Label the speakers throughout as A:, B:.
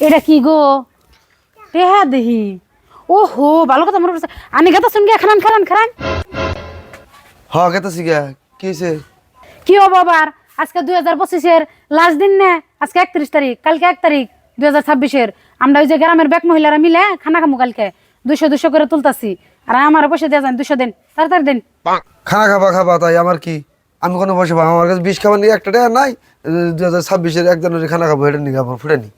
A: এটা কি গো টেহা দেহি ওহো ভালো কথা মনে পড়ছে আনি গাতা শুন গিয়া খারান খারান খারান
B: হ গেতাছি গা কি হয়েছে?
A: কি হবো আবার আজকে 2025-এর লাস্ট দিন না আজকে 31 তারিখ কালকে 1 তারিখ 2026-এর আমরা ওই যে গ্রামের ব্যাক মহিলারা মিলে খানা খামু কালকে 200 করে তুলতাছি আর আমার পয়সা দিয়ে যান 200 দিন তাড়াতাড়ি দিন
B: খানা খাবা খাবা তাই আমার কি? আমি কোনো পয়সা পাবো আমার কাছে 20 খাবার নিয়ে একটা টাকা নাই। 2026-এর 1 জানুয়ারি খানা খাবো এটা নিয়ে আবার ফুটে নি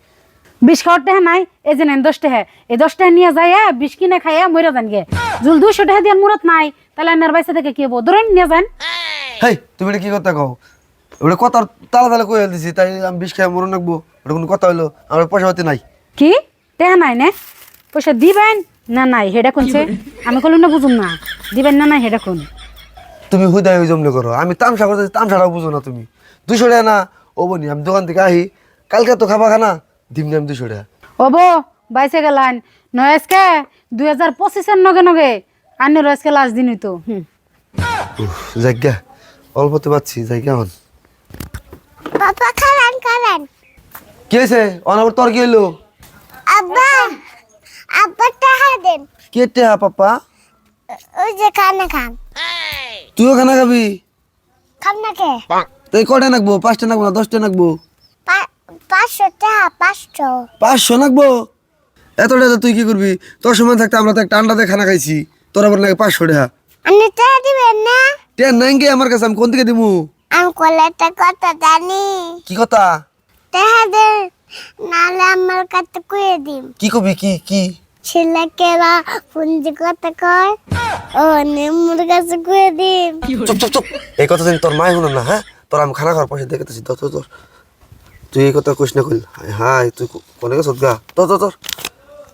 A: 20 খাওয়ার টাকা নাই এই যে নেন 10 টাকা এই 10 টাকা নিয়ে যায় 20 কিনে খাইয়া মইরা যান গে জুল 200 টাকা দিয়ে মুরত নাই তাহলে আনার বাইসা থেকে কি হবো ধরেন নিয়ে যান
B: হেই তুমি এটা কি কথা কও? ওটা কথা তালা তালা কয়ে দিছি তাই আমি 20 খাই মরণ রাখবো ওটা কোনো কথা হইলো? আমার পয়সা পাতি নাই।
A: কি টাকা নাই না পয়সা দিবেন না নাই হেডা কোনছে আমি কইলো না বুঝুম না দিবেন না নাই হেডা কোন
B: তুমি হুদাই ওই জমলে করো আমি তামসা করতেছি তামসাটাও বুঝো না তুমি। 200 টাকা না ও বনি আমি দোকান থেকে আহি কালকে তো খাবা খানা দিমনি আমি 200 টাকা।
A: ওবো বাইসে গেলান নয় আজকে 2025-এর নগে নগে আন্নের আজকে লাস্ট দিন হইতো
B: জায়গা অল্পতে পাচ্ছি জায়গা হন
C: পাপা খালান খালান
B: কি হয়েছে অনাবর তোর কি হইলো?
C: আব্বা আব্বা টাকা দেন
B: কেটে হা পাপা
C: ওই যে খানা খান
B: তুইও খানা খাবি?
C: খাম না কে
B: তাই কটা নাকবো? 5টা নাকবো না 10টা নাকবো?
C: 500 টাকা 500
B: 500 নাকবো? এত টাকা তুই কি করবি? তোর সময় থাকতে আমরা তো একটা আন্ডা দিয়ে খানা খাইছি তোর আবার নাকি 500 টাকা।
C: আপনি টাকা দিবেন না
B: টেন নাই গে আমার কাছে আমি কোন থেকে দিমু?
C: আমি কলেটা কত জানি
B: কি কথা?
C: টাকা দেন নালে আমার কাছে কুয়ে দিম
B: কি কবি কি কি?
C: ছেলেকেরা পুঞ্জি কত কয় ও নেমুর কাছে কুয়ে দিম
B: চুপ চুপ চুপ এই কথা জানি তোর মাই শুনো না। হ্যাঁ তোর আমি খানা খাওয়ার পয়সা দেখতেছি তোর তোর তুই এই কথা কইস না কইল হাই তুই কোনে গেছ গা তোর তোর তোর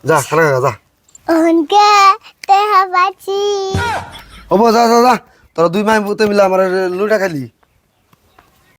B: যা খানা খা যা
C: ওনকে টাকা বাঁচি
B: হবো যা যা যা তোরা দুই মাই পুতে মিলে আমার লুটা খালি